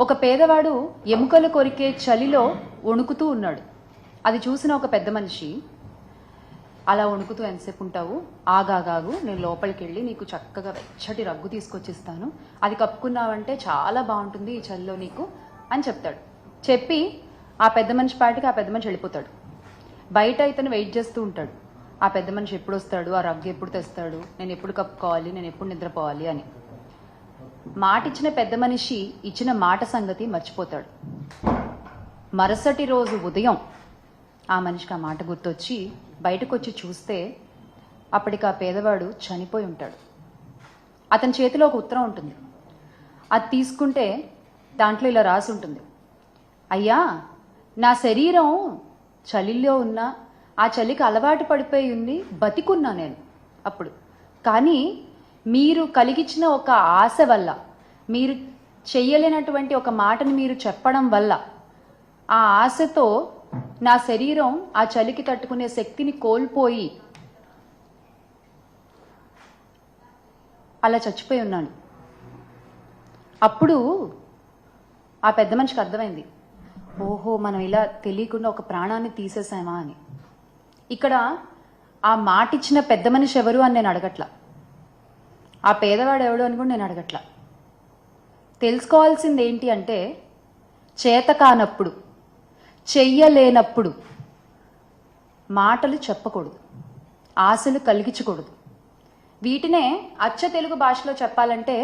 ఒక పేదవాడు ఎముకలు కొరికే చలిలో వణుకుతూ ఉన్నాడు. అది చూసిన ఒక పెద్ద మనిషి, అలా వణుకుతూ ఎంతసేపు ఉంటావు, ఆగాగాగు, నేను లోపలికి వెళ్ళి నీకు చక్కగా వెచ్చటి రగ్గు తీసుకొచ్చిస్తాను, అది కప్పుకున్నావంటే చాలా బాగుంటుంది ఈ చలిలో నీకు అని చెప్తాడు. చెప్పి ఆ పెద్ద మనిషి పాటికి ఆ పెద్ద మనిషి వెళ్ళిపోతాడు. బయట ఇతను వెయిట్ చేస్తూ ఉంటాడు. ఆ పెద్ద మనిషి ఎప్పుడు వస్తాడు, ఆ రగ్గు ఎప్పుడు తెస్తాడు, నేను ఎప్పుడు కప్పుకోవాలి, నేను ఎప్పుడు నిద్రపోవాలి అని. మాట ఇచ్చిన పెద్ద మనిషి ఇచ్చిన మాట సంగతి మర్చిపోతాడు. మరుసటి రోజు ఉదయం ఆ మనిషికి ఆ మాట గుర్తొచ్చి బయటకు వచ్చి చూస్తే అప్పటికి ఆ పేదవాడు చనిపోయి ఉంటాడు. అతని చేతిలో ఒక ఉత్తరం ఉంటుంది. అది తీసుకుంటే దాంట్లో ఇలా రాసి ఉంటుంది: అయ్యా, నా శరీరం చలిలో ఉన్నా ఆ చలికి అలవాటు పడిపోయి ఉంది, బతికున్నా నేను అప్పుడు. కానీ మీరు కలిగించిన ఒక ఆశ వల్ల, మీరు చెయ్యలేనటువంటి ఒక మాటని మీరు చెప్పడం వల్ల, ఆ ఆశతో నా శరీరం ఆ చలికి తట్టుకునే శక్తిని కోల్పోయి అలా చచ్చిపోయి ఉన్నాను. అప్పుడు ఆ పెద్ద మనిషికి అర్థమైంది, ఓహో, మనం ఇలా తెలియకుండా ఒక ప్రాణాన్ని తీసేసామా అని. ఇక్కడ ఆ మాట ఇచ్చిన పెద్ద మనిషి ఎవరు అని నేను అడగట్లా, ఆ పేదవాడు ఎవడు అని కూడా నేను అడగట్లా. తెలుసుకోవాల్సింది ఏంటి అంటే, చేత కానప్పుడు, చెయ్యలేనప్పుడు మాటలు చెప్పకూడదు, ఆశలు కలిగించకూడదు. వీటినే అచ్చ తెలుగు భాషలో చెప్పాలంటే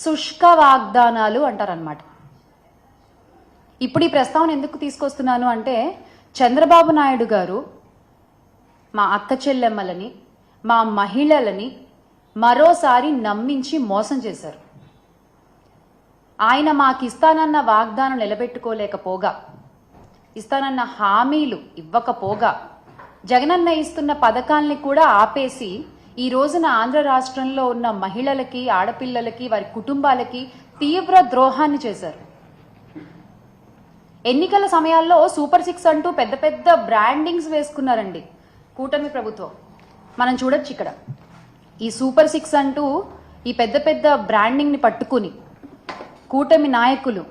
శుష్క వాగ్దానాలు అంటారనమాట. ఇప్పుడు ఈ ప్రస్తావన ఎందుకు తీసుకొస్తున్నాను అంటే, చంద్రబాబు నాయుడు గారు మా అక్క చెల్లెమ్మలని, మా మహిళలని మరోసారి నమ్మించి మోసం చేశారు. ఆయన మాకు ఇస్తానన్న వాగ్దానం నిలబెట్టుకోలేకపోగా, ఇస్తానన్న హామీలు ఇవ్వకపోగా, జగనన్న ఇస్తున్న పథకాల్ని కూడా ఆపేసి ఈ రోజున ఆంధ్ర రాష్ట్రంలో ఉన్న మహిళలకి, ఆడపిల్లలకి, వారి కుటుంబాలకి తీవ్ర ద్రోహాన్ని చేశారు. ఎన్నికల సమయాల్లో సూపర్ 6 అంటూ పెద్ద పెద్ద బ్రాండింగ్స్ వేసుకున్నారండి కూటమి ప్రభుత్వం. మనం చూడొచ్చు ఇక్కడ ఈ సూపర్ 6 అంటూ ఈ పెద్ద పెద్ద బ్రాండింగ్ని పట్టుకుని కూటమి నాయకులు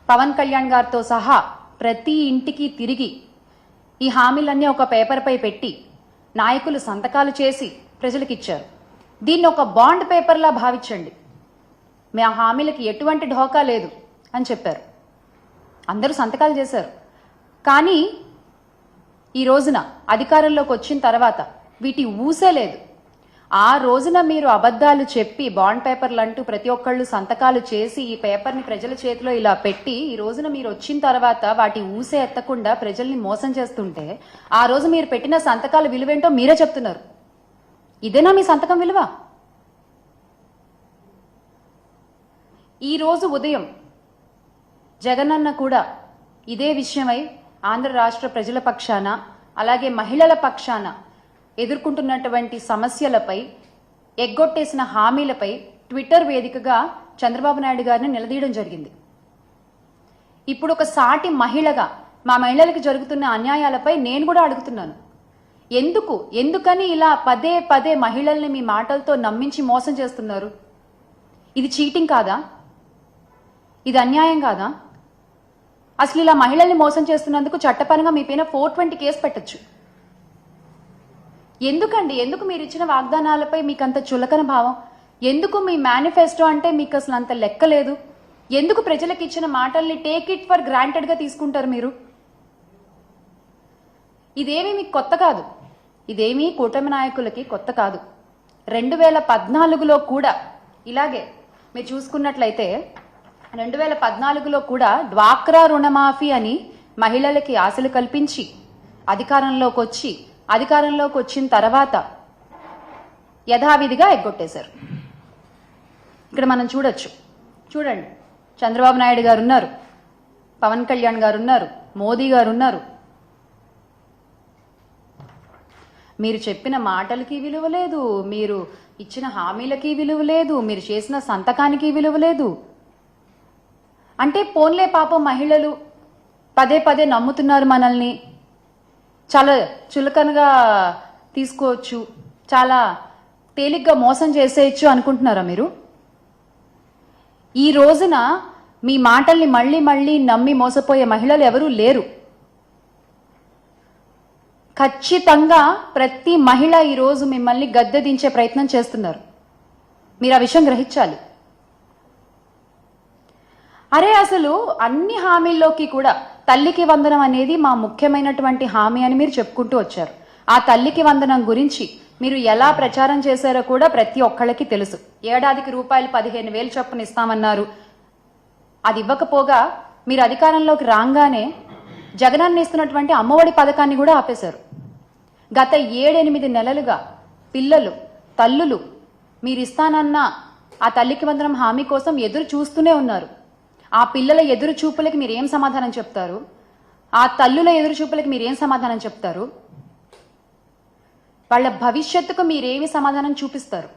పవన్ కళ్యాణ్ గారితో సహా ప్రతి ఇంటికి తిరిగి ఈ హామీలన్నీ ఒక పేపర్పై పెట్టి నాయకులు సంతకాలు చేసి ప్రజలకు ఇచ్చారు. దీన్ని ఒక బాండ్ పేపర్లా భావించండి, మా హామీలకి ఎటువంటి ఢోకా లేదు అని చెప్పారు. అందరూ సంతకాలు చేశారు. కానీ ఈ రోజున అధికారంలోకి వచ్చిన తర్వాత వీటి ఊసే లేదు. ఆ రోజున మీరు అబద్ధాలు చెప్పి బాండ్ పేపర్లు అంటూ ప్రతి ఒక్కళ్ళు సంతకాలు చేసి ఈ పేపర్ని ప్రజల చేతిలో ఇలా పెట్టి ఈ రోజున మీరు వచ్చిన తర్వాత వాటి ఊసే ఎత్తకుండా ప్రజల్ని మోసం చేస్తుంటే, ఆ రోజు మీరు పెట్టిన సంతకాల విలువేంటో మీరే చెప్తున్నారు. ఇదేనా మీ సంతకం విలువ? ఈ రోజు ఉదయం జగనన్న కూడా ఇదే విషయమై ఆంధ్ర రాష్ట్ర ప్రజల పక్షాన, అలాగే మహిళల పక్షాన ఎదుర్కొంటున్నటువంటి సమస్యలపై, ఎగ్గొట్టేసిన హామీలపై ట్విట్టర్ వేదికగా చంద్రబాబు నాయుడు గారిని నిలదీయడం జరిగింది. ఇప్పుడు ఒక సాటి మహిళగా మా మహిళలకు జరుగుతున్న అన్యాయాలపై నేను కూడా అడుగుతున్నాను. ఎందుకని ఇలా పదే పదే మహిళల్ని మీ మాటలతో నమ్మించి మోసం చేస్తున్నారు? ఇది చీటింగ్ కాదా? ఇది అన్యాయం కాదా? అసలు ఇలా మహిళల్ని మోసం చేస్తున్నందుకు చట్టపరంగా మీ పైన 420 కేసు పెట్టచ్చు. ఎందుకు మీరు ఇచ్చిన వాగ్దానాలపై మీకు అంత చులకన భావం? ఎందుకు మీ మేనిఫెస్టో అంటే మీకు అసలు అంత లెక్క లేదు? ఎందుకు ప్రజలకు ఇచ్చిన మాటల్ని టేక్ ఇట్ ఫర్ గ్రాంటెడ్ గా తీసుకుంటారు మీరు? ఇదేమీ మీకు కొత్త కాదు, ఇదేమీ కూటమి నాయకులకి కొత్త కాదు. 2014లో కూడా ఇలాగే మీరు చూసుకున్నట్లయితే 2014లో కూడా డ్వాక్రా రుణమాఫీ అని మహిళలకి ఆశలు కల్పించి అధికారంలోకి వచ్చిన తర్వాత యథావిధిగా ఎగ్గొట్టేశారు. ఇక్కడ మనం చూడండి, చంద్రబాబు నాయుడు గారు ఉన్నారు, పవన్ కళ్యాణ్ గారు ఉన్నారు, మోదీ గారు ఉన్నారు. మీరు చెప్పిన మాటలకి విలువ లేదు, మీరు ఇచ్చిన హామీలకి విలువ లేదు, మీరు చేసిన సంతకానికి విలువ లేదు. అంటే పోన్లే, పాపం మహిళలు పదే పదే నమ్ముతున్నారు మనల్ని, చాలా చులకనగా తీసుకోవచ్చు, చాలా తేలిగ్గా మోసం చేసేయచ్చు అనుకుంటున్నారా మీరు? ఈ రోజున మీ మాటల్ని మళ్ళీ మళ్ళీ నమ్మి మోసపోయే మహిళలు ఎవరూ లేరు. ఖచ్చితంగా ప్రతి మహిళ ఈరోజు మిమ్మల్ని గద్దె దించే ప్రయత్నం చేస్తున్నారు. మీరు ఆ విషయం గ్రహించాలి. అరే అసలు అన్ని హామీల్లోకి కూడా తల్లికి వందనం అనేది మా ముఖ్యమైనటువంటి హామీ అని మీరు చెప్పుకుంటూ వచ్చారు. ఆ తల్లికి వందనం గురించి మీరు ఎలా ప్రచారం చేశారో కూడా ప్రతి ఒక్కళ్ళకి తెలుసు. ఏడాదికి రూపాయలు 15,000 చొప్పున ఇస్తామన్నారు. అది ఇవ్వకపోగా మీరు అధికారంలోకి రాగానే జగనన్న ఇస్తున్నటువంటి అమ్మఒడి పథకాన్ని కూడా ఆపేశారు. గత 7-8 నెలలుగా పిల్లలు, తల్లులు మీరు ఇస్తానన్న ఆ తల్లికి వందనం హామీ కోసం ఎదురు చూస్తూనే ఉన్నారు. ఆ పిల్లల ఎదురు చూపులకి మీరేం సమాధానం చెప్తారు? ఆ తల్లుల ఎదురు చూపులకి మీరేం సమాధానం చెప్తారు? వాళ్ళ భవిష్యత్తుకు మీరేమి సమాధానం చూపిస్తారు?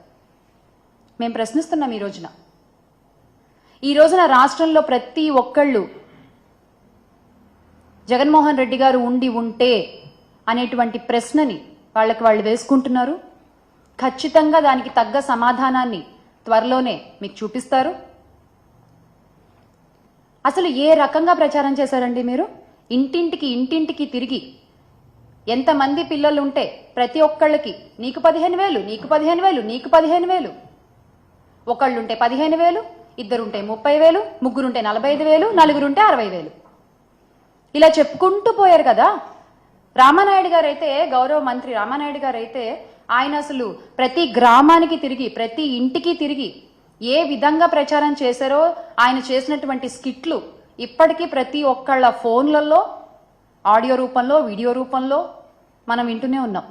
మేము ప్రశ్నిస్తున్నాం ఈ రోజున రాష్ట్రంలో ప్రతి ఒక్కళ్ళు జగన్మోహన్ రెడ్డి గారు ఉంటే అనేటువంటి ప్రశ్నని వాళ్ళకి వాళ్ళు వేసుకుంటున్నారు. ఖచ్చితంగా దానికి తగ్గ సమాధానాన్ని త్వరలోనే మీకు చూపిస్తారు. అసలు ఏ రకంగా ప్రచారం చేశారండి మీరు? ఇంటింటికి తిరిగి ఎంతమంది పిల్లలు ఉంటే ప్రతి ఒక్కళ్ళకి నీకు 15,000, నీకు 15,000, నీకు 15,000, ఒకళ్ళుంటే 15,000, ఇద్దరుంటే 30,000, ముగ్గురుంటే 45,000, నలుగురుంటే 60,000 ఇలా చెప్పుకుంటూ పోయారు కదా. రామానాయుడు గారు అయితే, గౌరవ మంత్రి రామానాయుడు గారు అయితే ఆయన అసలు ప్రతి గ్రామానికి తిరిగి ప్రతి ఇంటికి తిరిగి ఏ విధంగా ప్రచారం చేశారో ఆయన చేసినటువంటి స్కిట్లు ఇప్పటికీ ప్రతి ఒక్కళ్ళ ఫోన్లలో ఆడియో రూపంలో, వీడియో రూపంలో మనం వింటూనే ఉన్నాం.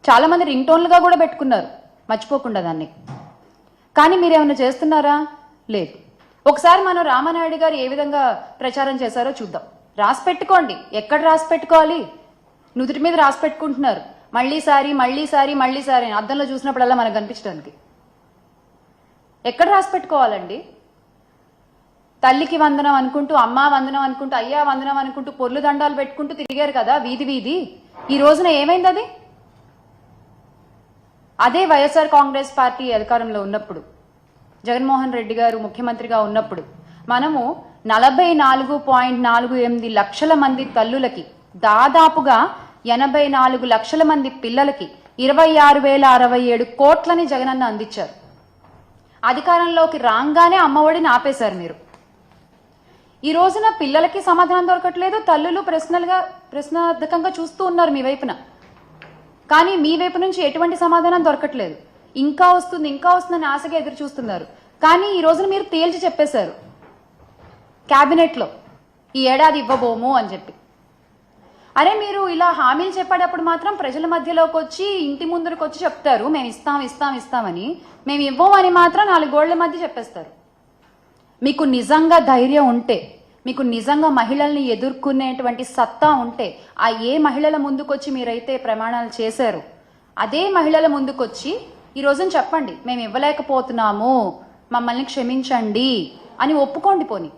చాలా మంది రింగ్ టోన్లుగా కూడా పెట్టుకున్నారు, మర్చిపోకుండా దాన్ని. కానీ మీరేమైనా చేస్తున్నారా? లేదు. ఒకసారి మనం రామానాయుడు గారు ఏ విధంగా ప్రచారం చేశారో చూద్దాం. రాసి పెట్టుకోండి. ఎక్కడ రాసి పెట్టుకోవాలి? నుదుటి మీద రాసి పెట్టుకుంటున్నారు. మళ్ళీసారి అద్దంలో చూసినప్పుడల్లా మనకు కనిపించడానికి. ఎక్కడ రాసి పెట్టుకోవాలండి? తల్లికి వందనం అనుకుంటూ, అమ్మా వందనం అనుకుంటూ, అయ్యా వందనం అనుకుంటూ పొర్లు దండాలు పెట్టుకుంటూ తిరిగారు కదా వీధి. ఈ రోజున ఏమైంది అది? అదే వైఎస్ఆర్ కాంగ్రెస్ పార్టీ అధికారంలో ఉన్నప్పుడు, జగన్మోహన్ రెడ్డి గారు ముఖ్యమంత్రిగా ఉన్నప్పుడు మనము 44.48 లక్షల మంది తల్లులకి, దాదాపుగా 84 లక్షల మంది పిల్లలకి 26,067 కోట్లని జగనన్న అందించారు. అధికారంలోకి రాగానే అమ్మఒడిని ఆపేశారు మీరు. ఈ రోజున పిల్లలకి సమాధానం దొరకట్లేదు, తల్లులు ప్రశ్నార్థకంగా చూస్తూ ఉన్నారు మీ వైపున. కానీ మీ వైపు నుంచి ఎటువంటి సమాధానం దొరకట్లేదు. ఇంకా వస్తుందని ఆశగా ఎదురు చూస్తున్నారు. కానీ ఈ రోజున మీరు తేల్చి చెప్పేశారు క్యాబినెట్లో, ఈ ఏడాది ఇవ్వబోము అని చెప్పి. అరే మీరు ఇలా హామీలు చెప్పేటప్పుడు మాత్రం ప్రజల మధ్యలోకి వచ్చి, ఇంటి ముందరికి వచ్చి చెప్తారు మేము ఇస్తామని. మేము ఇవ్వమని మాత్రం 4 గోళ్ల మధ్య చెప్పేస్తారు. మీకు నిజంగా ధైర్యం ఉంటే, మీకు నిజంగా మహిళల్ని ఎదుర్కొనేటువంటి సత్తా ఉంటే, ఆ ఏ మహిళల ముందుకొచ్చి మీరైతే ప్రమాణాలు చేశారు అదే మహిళల ముందుకొచ్చి ఈ రోజున చెప్పండి మేము ఇవ్వలేకపోతున్నాము, మమ్మల్ని క్షమించండి అని ఒప్పుకోండి. పోని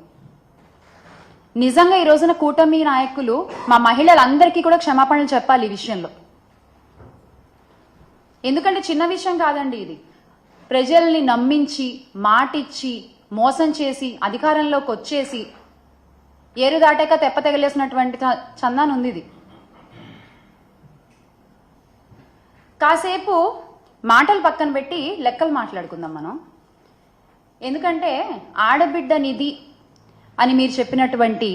నిజంగా ఈ రోజున కూటమి నాయకులు మా మహిళలందరికీ కూడా క్షమాపణలు చెప్పాలి ఈ విషయంలో. ఎందుకంటే చిన్న విషయం కాదండి ఇది. ప్రజల్ని నమ్మించి, మాటిచ్చి, మోసం చేసి, అధికారంలోకి వచ్చేసి ఏరు దాటాక తెప్ప తెగలేసినటువంటి చందాన్ ఉంది ఇది. కాసేపు మాటలు పక్కన పెట్టి లెక్కలు మాట్లాడుకుందాం మనం. ఎందుకంటే ఆడబిడ్డ నిధి అని మీరు చెప్పినటువంటి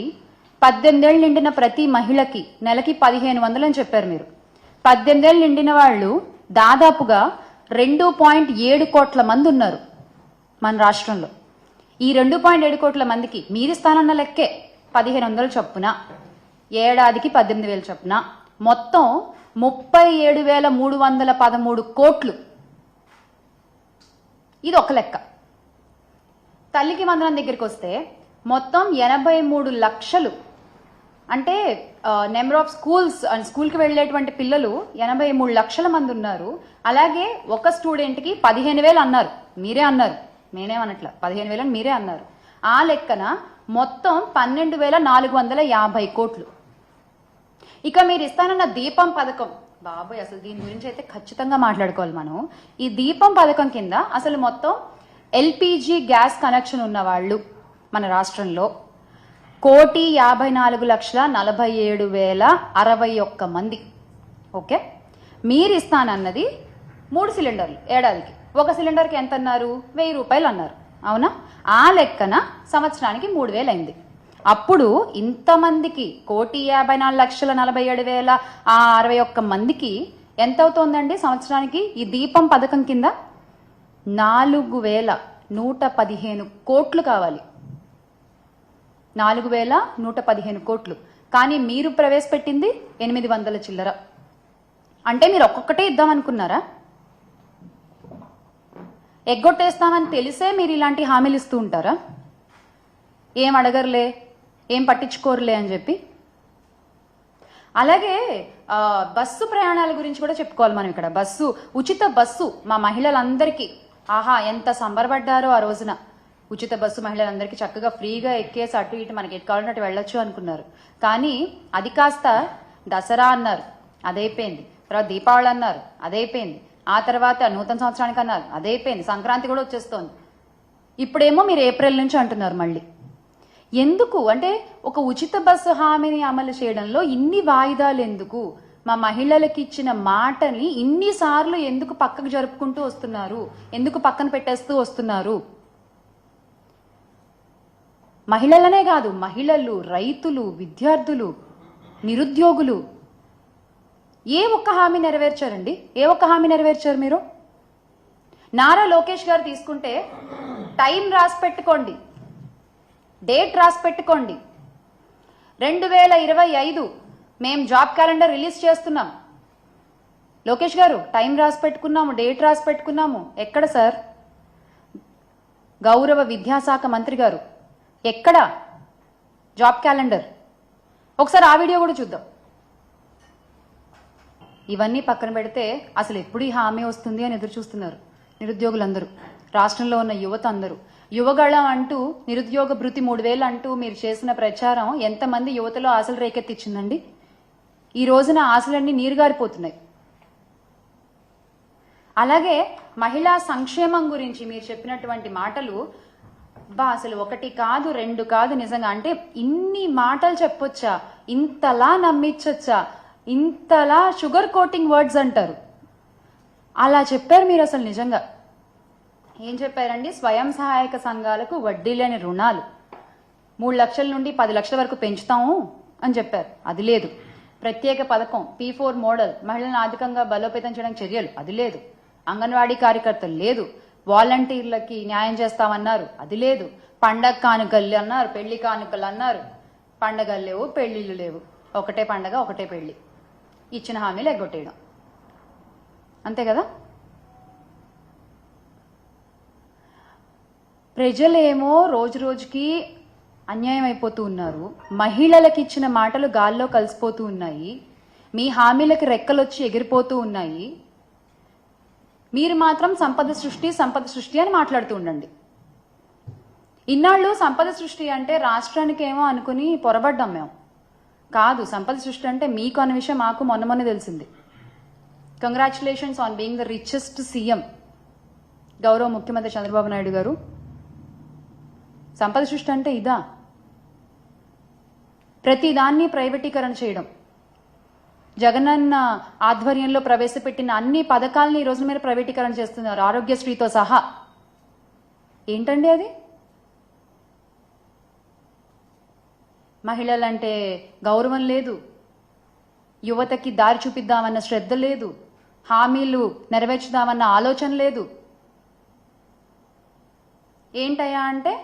18 ఏళ్ళు నిండిన ప్రతి మహిళకి నెలకి 1,500 అని చెప్పారు మీరు. 18 ఏళ్ళు నిండిన వాళ్ళు దాదాపుగా 2.7 కోట్ల మంది ఉన్నారు మన రాష్ట్రంలో. ఈ 2.7 కోట్ల మందికి మీరిస్తానన్న లెక్కే 1,500 చొప్పున, ఏడాదికి 18,000 చొప్పున, మొత్తం 37,313 కోట్లు. ఇది ఒక లెక్క. తల్లికి వందనం దగ్గరికి వస్తే మొత్తం 83 లక్షలు, అంటే నెంబర్ ఆఫ్ స్కూల్కి వెళ్ళేటువంటి పిల్లలు 83 లక్షల మంది ఉన్నారు. అలాగే ఒక స్టూడెంట్కి 15,000 అన్నారు, మీరే అన్నారు, నేనేమనట్ల, 15,000 అని మీరే అన్నారు. ఆ లెక్కన మొత్తం 12,450 కోట్లు. ఇక మీరు ఇస్తానన్న దీపం పథకం, బాబాయ్ అసలు దీని గురించి అయితే ఖచ్చితంగా మాట్లాడుకోవాలి మనం. ఈ దీపం పథకం కింద అసలు మొత్తం ఎల్పిజి గ్యాస్ కనెక్షన్ ఉన్న వాళ్ళు, మన రాష్ట్రంలో 1,54,47,061 మంది. ఓకే, మీరు ఇస్తానన్నది 3 సిలిండర్లు ఏడాదికి. ఒక సిలిండర్కి ఎంత అన్నారు? 1000 రూపాయలు అన్నారు. అవునా? ఆ లెక్కన సంవత్సరానికి 3,000 అయింది. అప్పుడు ఇంతమందికి 1,54,47,061 మందికి ఎంత అవుతోందండి సంవత్సరానికి? ఈ దీపం పథకం కింద 4,115 కోట్లు కావాలి. 4,115 కోట్లు. కానీ మీరు ప్రవేశపెట్టింది 800 చిల్లర. అంటే మీరు ఒక్కొక్కటే ఇద్దామనుకున్నారా? ఎగ్గొట్టేస్తామని తెలిసే మీరు ఇలాంటి హామీలు ఇస్తూ ఉంటారా? ఏం అడగరులే, ఏం పట్టించుకోరులే అని చెప్పి. అలాగే బస్సు ప్రయాణాల గురించి కూడా చెప్పుకోవాలి మనం ఇక్కడ. ఉచిత బస్సు మా మహిళలందరికీ, ఆహా ఎంత సంబరపడ్డారో ఆ రోజున. ఉచిత బస్సు మహిళలందరికీ చక్కగా ఫ్రీగా ఎక్కేసి అటు ఇటు మనకి ఎటు కావాలంటే వెళ్ళొచ్చు అనుకున్నారు. కానీ అది కాస్త దసరా అన్నారు, అదైపోయింది. తర్వాత దీపావళి అన్నారు, అదైపోయింది. ఆ తర్వాత నూతన సంవత్సరానికి అన్నారు, అదైపోయింది. సంక్రాంతి కూడా వచ్చేస్తోంది. ఇప్పుడేమో మీరు ఏప్రిల్ నుంచి అంటున్నారు మళ్ళీ. ఎందుకు అంటే ఒక ఉచిత బస్సు హామీని అమలు చేయడంలో ఇన్ని వాయిదాలు ఎందుకు? మా మహిళలకు ఇచ్చిన మాటని ఇన్నిసార్లు ఎందుకు పక్కకు జరుపుకుంటూ వస్తున్నారు? ఎందుకు పక్కన పెట్టేస్తూ వస్తున్నారు? మహిళలనే కాదు, మహిళలు, రైతులు, విద్యార్థులు, నిరుద్యోగులు ఏ ఒక్క హామీ నెరవేర్చారండి? ఏ ఒక్క హామీ నెరవేర్చారు మీరు? నారా లోకేష్ గారు తీసుకుంటే టైం రాసి పెట్టుకోండి, డేట్ రాసి పెట్టుకోండి. 2025 మేము జాబ్ క్యాలెండర్ రిలీజ్ చేస్తున్నాం. లోకేష్ గారు టైం రాసి పెట్టుకున్నాము, డేట్ రాసి పెట్టుకున్నాము. ఎక్కడ సార్? గౌరవ విద్యాశాఖ మంత్రి గారు ఎక్కడ జాబ్ క్యాలెండర్? ఒకసారి ఆ వీడియో కూడా చూద్దాం. ఇవన్నీ పక్కన పెడితే అసలు ఎప్పుడు ఈ హామీ వస్తుంది అని ఎదురు చూస్తున్నారు నిరుద్యోగులందరూ, రాష్ట్రంలో ఉన్న యువత అందరూ. యువగళం అంటూ, నిరుద్యోగ భృతి 3,000 అంటూ మీరు చేసిన ప్రచారం ఎంతమంది యువతలో ఆశలు రేకెత్తిచ్చిందండి? ఈ రోజున ఆశలన్నీ నీరుగారిపోతున్నాయి. అలాగే మహిళా సంక్షేమం గురించి మీరు చెప్పినటువంటి మాటలు అసలు 1 కాదు 2 కాదు. నిజంగా అంటే ఇన్ని మాటలు చెప్పొచ్చా? ఇంతలా నమ్మించొచ్చా? ఇంతలా షుగర్ కోటింగ్ వర్డ్స్ అంటారు. అలా చెప్పారు మీరు. అసలు నిజంగా ఏం చెప్పారండి? స్వయం సహాయక సంఘాలకు వడ్డీ లేని రుణాలు 3 లక్షల నుండి 10 లక్షల వరకు పెంచుతాము అని చెప్పారు. అది లేదు. ప్రత్యేక పథకం P4 మోడల్, మహిళలను ఆర్థికంగా బలోపేతం చేయడానికి చర్యలు, అది లేదు. అంగన్వాడీ కార్యకర్తలు లేదు. వాలంటీర్లకి న్యాయం చేస్తామన్నారు, అది లేదు. పండగ కానుకలు అన్నారు, పెళ్లి కానుకలు అన్నారు. పండగలు లేవు, పెళ్లిళ్ళు లేవు. ఒకటే పండగ, ఒకటే పెళ్లి. ఇచ్చిన హామీలు ఎగ్గొట్టేయడం, అంతే కదా? ప్రజలేమో రోజు రోజుకి అన్యాయం అయిపోతూ ఉన్నారు. మహిళలకు ఇచ్చిన మాటలు గాల్లో కలిసిపోతూ ఉన్నాయి. మీ హామీలకి రెక్కలొచ్చి ఎగిరిపోతూ ఉన్నాయి. మీరు మాత్రం సంపద సృష్టి అని మాట్లాడుతూ ఉండండి. ఇన్నాళ్ళు సంపద సృష్టి అంటే రాష్ట్రానికి ఏమో అనుకుని పొరబడ్డాం మేము. కాదు, సంపద సృష్టి అంటే మీకు అన్న విషయం మాకు మొన్న తెలిసింది. Congratulations on being the richest CM గౌరవ ముఖ్యమంత్రి చంద్రబాబు నాయుడు గారు. సంపద సృష్టి అంటే ఇదా? ప్రతిదాన్ని ప్రైవేటీకరణ చేయడం. జగనన్న ఆధ్వర్యంలో ప్రవేశపెట్టిన అన్ని పథకాలని ఈ రోజు మీరు ప్రైవేటీకరణ చేస్తున్నారు, ఆరోగ్యశ్రీతో సహా. ఏంటండి అది? మహిళలంటే గౌరవం లేదు, యువతకి దారి చూపిద్దామన్న శ్రద్ధ లేదు, హామీలు నెరవేర్చుదామన్న ఆలోచన లేదు. ఏంటయ్యా అంటే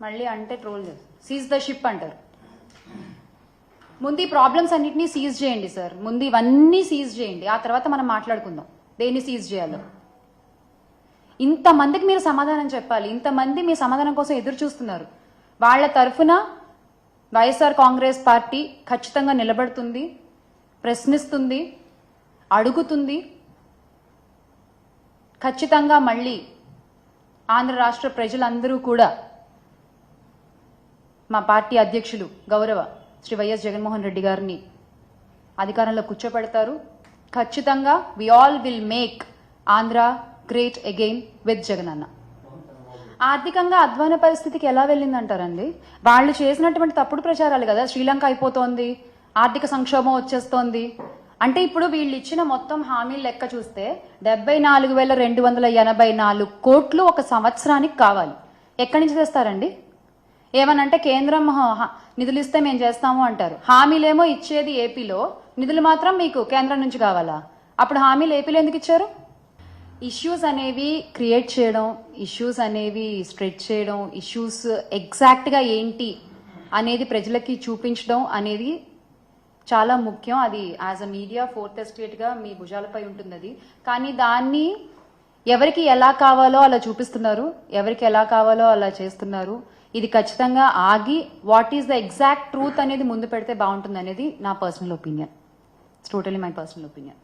మళ్ళీ అంటే ట్రోల్ చేస్తారు, సీజ్ ద షిప్ అంటారు. ముందు ఈ ప్రాబ్లమ్స్ అన్నింటినీ సీజ్ చేయండి సార్. ముందు ఇవన్నీ సీజ్ చేయండి, ఆ తర్వాత మనం మాట్లాడుకుందాం దేన్ని సీజ్ చేయాలో. ఇంతమందికి మీరు సమాధానం చెప్పాలి. ఇంతమంది మీ సమాధానం కోసం ఎదురు చూస్తున్నారు. వాళ్ళ తరఫున వైఎస్ఆర్ కాంగ్రెస్ పార్టీ ఖచ్చితంగా నిలబడుతుంది, ప్రశ్నిస్తుంది, అడుగుతుంది. ఖచ్చితంగా మళ్ళీ ఆంధ్ర రాష్ట్ర ప్రజలందరూ కూడా మా పార్టీ అధ్యక్షులు గౌరవ శ్రీ వైఎస్ జగన్మోహన్ రెడ్డి గారిని అధికారంలో కూర్చోపెడతారు. ఖచ్చితంగా we all will make Andhra great again with Jagan anna. ఆర్థికంగా అధ్వాన పరిస్థితికి ఎలా వెళ్ళిందంటారండి? వాళ్ళు చేసినటువంటి తప్పుడు ప్రచారాలు కదా శ్రీలంక అయిపోతోంది, ఆర్థిక సంక్షోభం వచ్చేస్తోంది అంటే. ఇప్పుడు వీళ్ళు ఇచ్చిన మొత్తం హామీల లెక్క చూస్తే 74,284 కోట్లు ఒక సంవత్సరానికి కావాలి. ఎక్కడి నుంచి తెస్తారండి? ఏమనంటే కేంద్రం నిధులు ఇస్తే మేము చేస్తాము అంటారు. హామీలేమో ఇచ్చేది ఏపీలో, నిధులు మాత్రం మీకు కేంద్రం నుంచి కావాలా? అప్పుడు హామీలు ఏపీలో ఎందుకు ఇచ్చారు? ఇష్యూస్ అనేవి క్రియేట్ చేయడం, ఇష్యూస్ అనేవి స్ట్రెచ్ చేయడం, ఇష్యూస్ ఎగ్జాక్ట్గా ఏంటి అనేది ప్రజలకి చూపించడం అనేది చాలా ముఖ్యం. అది యాజ్ అ మీడియా ఫోర్త్ ఎస్టేట్గా మీ భుజాలపై ఉంటుంది అది. కానీ దాన్ని ఎవరికి ఎలా కావాలో అలా చూపిస్తున్నారు, ఎవరికి ఎలా కావాలో అలా చేస్తున్నారు. ఇది ఖచ్చితంగా ఆగి what is the exact truth అనేది ముందు పెడితే బాగుంటుంది అనేది నా personal opinion. It's totally my personal opinion.